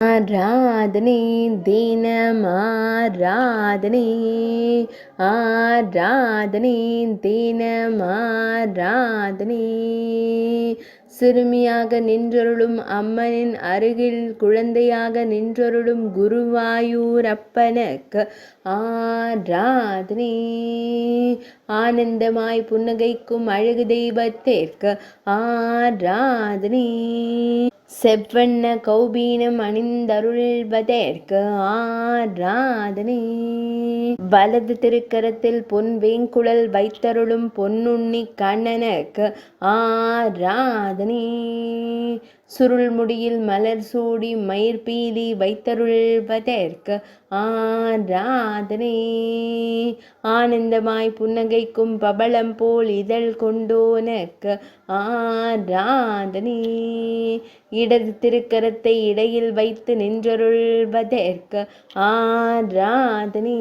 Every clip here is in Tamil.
ஆராதனை தினமாராதனை ஆராதனை தினமாராதனை சிறுமியாக நின்றருளும் அம்மனின் அருகில் குழந்தையாக நின்றருளும் குருவாயூரப்பனுக்கு ஆராதனை ஆனந்தமாய் புன்னகைக்கும் அழகு தெய்வத்திற்கு ஆராதனை செவ்வண்ண கௌபீனம் அணிந்தருள்வதற்கு ஆராதனை வலது திருக்கரத்தில் பொன் வேங்குழல் வைத்தருளும் பொன்னுண்ணி கண்ணனுக்கு ஆராதனை சுருள் முடியில் மலர் சூடி மயிர்பீலி வைத்தருள்வதற்கு ஆராதனை ஆனந்தமாய் புன்னகைக்கும் பபளம் போல் இதழ் கொண்டோனுக்கு ஆராதனை இடது திருக்கரத்தை இடையில் வைத்து நின்றருள்வதற்கு ஆராதனை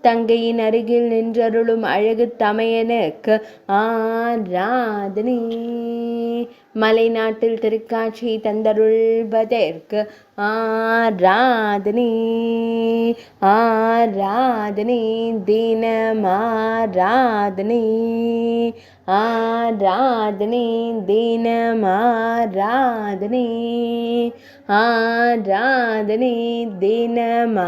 தங்கையின் அருகில் நின்றருளும் அழகு தமையனுக்கு ஆராதனை மலைநாட்டில் திருக்காட்சி தந்தருள்வதற்கு ஆராதனை ஆராதனை தினமாராதனை ஆராதனை தினமாராதனை ஆராதனை தினமாராதனை